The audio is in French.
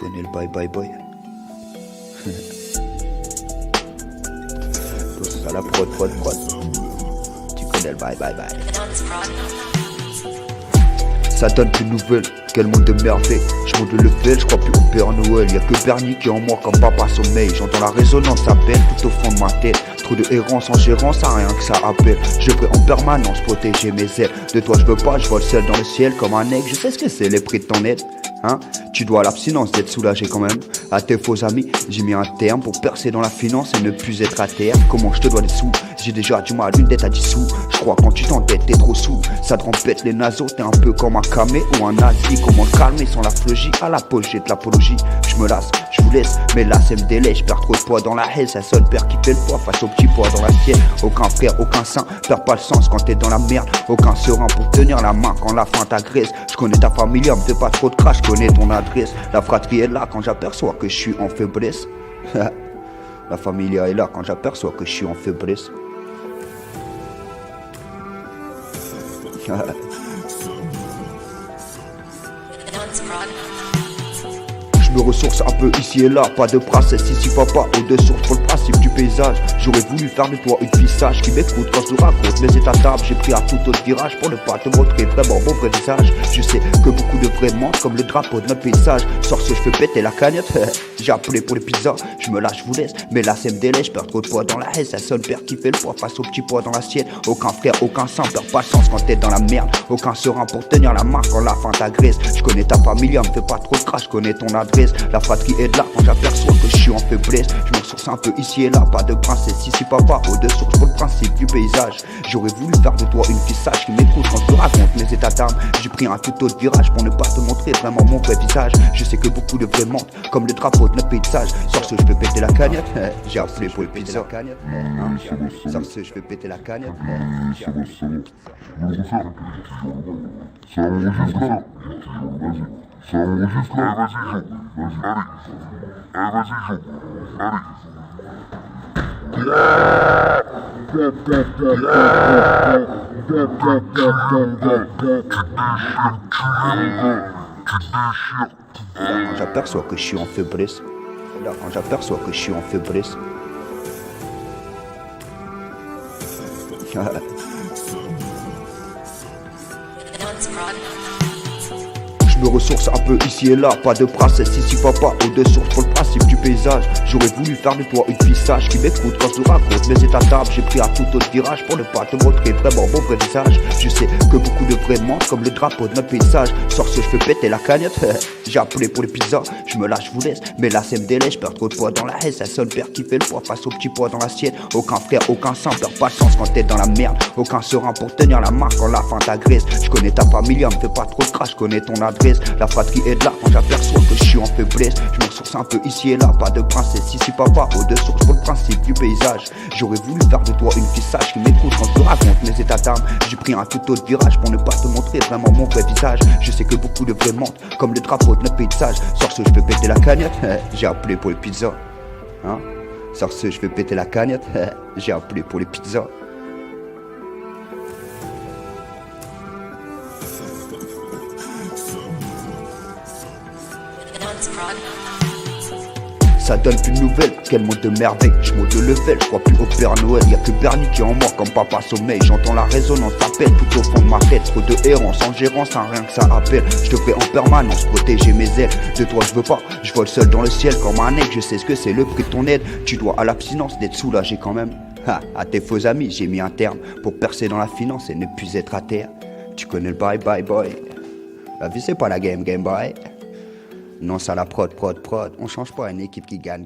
connais le bye bye boy. Tout ça la prod. Tu connais le bye bye bye. Ça donne plus de nouvelles, quel monde de merveille. Je monte le level, je crois plus au Père Noël. Y'a que Bernie qui est en moi comme papa sommeil. J'entends la résonance appelle tout au fond de ma tête. Trop de errance en gérance, à rien que ça appelle. Je veux en permanence protéger mes ailes. De toi je veux pas, je vole seul dans le ciel comme un aigle. Je sais ce que c'est les prix de ton aide. Hein? Tu dois l'abstinence d'être soulagé quand même. À tes faux amis, j'ai mis un terme pour percer dans la finance et ne plus être à terre. Comment je te dois des sous? J'ai déjà du mal, une dette à 10 sous. Je crois quand tu t'endettes, t'es trop sous. Ça te rempète les naseaux, t'es un peu comme un camé ou un nazi. Comment le calmer sans l'apologie? À la poche, j'ai de l'apologie. Je me lasse, je vous laisse, mais là c'est me délai. Je perds trop de poids dans la haie, c'est un seul père qui fait le poids face au petit poids dans l'assiette. Aucun frère, aucun saint, perds pas le sens quand t'es dans la merde. Aucun serein pour tenir la main quand la faim t'agresse. Je connais ta famille, me fais pas trop de crash, je connais ton adresse. La fratrie est là quand j'aperçois que je suis en faiblesse. La famille est là quand j'aperçois que je suis en faiblesse. Je me ressource un peu ici et là, pas de princesse ici papa, eau de source pour le principe du paysage. J'aurais voulu faire de toi une fille sage qui m'écoute quand je te raconte mes états tables. J'ai pris un tout autre virage pour ne pas te montrer vraiment mon vrai visage. Je sais que beaucoup de vrais mentent comme le drapeau de notre paysage. Sur ce je fais péter la cagnotte. J'ai appelé pour les pizzas, je me lâche, je vous laisse. Mais là c'est me délai, je perds trop de poids dans la haie. C'est un seul père qui fait le poids face au petit poids dans l'assiette. Aucun frère, aucun sang, perds pas chance quand t'es dans la merde. Aucun serein pour tenir la main quand la faim t'agresse. Je connais ta famille, me fais pas trop de crash, je connais ton adresse. La fratrie est là quand j'aperçois que je suis en faiblesse. Je me ressource un peu ici et là, pas de princesse ici papa, eau de source pour le principe du paysage. J'aurais voulu faire de toi une fille sage qui m'écoute quand je te raconte mes états d'âme. J'ai pris un tout autre virage pour ne pas te montrer vraiment mon vrai visage. Je sais que beaucoup de vrais mentent comme le drapeau de notre paysage. Sur ce je peux péter la cagnotte. J'ai appelé pour le pizza. Sur ce je peux péter la cagnotte. J'ai appelé pour le pizza. Ça enregistre là. Ça enregistre là. Vas-y, joue. Allez. Quand j'aperçois que je suis en faiblesse. Là quand j'aperçois que je suis en faiblesse. Je me ressource un peu ici et là, pas de princesse ici papa, eau de source pour le principe du paysage. J'aurais voulu faire de toi une fille sage qui m'écoute quand je te raconte mes états tables. J'ai pris un tout autre virage pour ne pas te montrer vraiment mon vrai visage. Je sais que beaucoup de vrais mentent comme le drapeau de notre paysage. Sur ce je fais péter la cagnotte. J'ai appelé pour les pizzas, je me lâche, je vous laisse. Mais là c'est me délai, je perds trop de poids dans la haie. C'est un seul père qui fait le poids face au petit poids dans l'assiette. Aucun frère, aucun sang, perds pas chance quand t'es dans la merde. Aucun serein pour tenir la main quand la faim t'agresse. Je connais ta famille, me fais pas trop de crash, je connais ton adresse. La fratrie est là quand j'aperçois que je suis en faiblesse. Je me ressource un peu ici et là, pas de princesse ici papa, eau de source pour le principe du paysage. J'aurais voulu faire de toi une fille sage qui m'écoute quand je te raconte mes états d'âme. J'ai pris un tout autre virage pour ne pas te montrer vraiment mon vrai visage. Je sais que beaucoup de vrais mentent comme le drapeau de notre paysage. Sur ce je peux péter la cagnotte. J'ai appelé pour les pizzas. Hein? Sur ce je vais péter la cagnotte. J'ai appelé pour les pizzas. Ça donne plus de nouvelles, quel monde de merveille. Je monte le level, je crois plus au Père Noël. Y'a que Bernie qui est en moi comme papa sommeil. J'entends la résonance appelle tout au fond de ma tête. Trop de errance en gérance, à rien que ça appelle. Je devrais en permanence protéger mes ailes. De toi je veux pas, je vole seul dans le ciel comme un aigle. Je sais ce que c'est le prix de ton aide. Tu dois à l'abstinence d'être soulagé quand même. À tes faux amis, j'ai mis un terme pour percer dans la finance et ne plus être à terre. Tu connais le bye bye boy. La vie c'est pas la game boy. Non, ça la prod. On change pas une équipe qui gagne.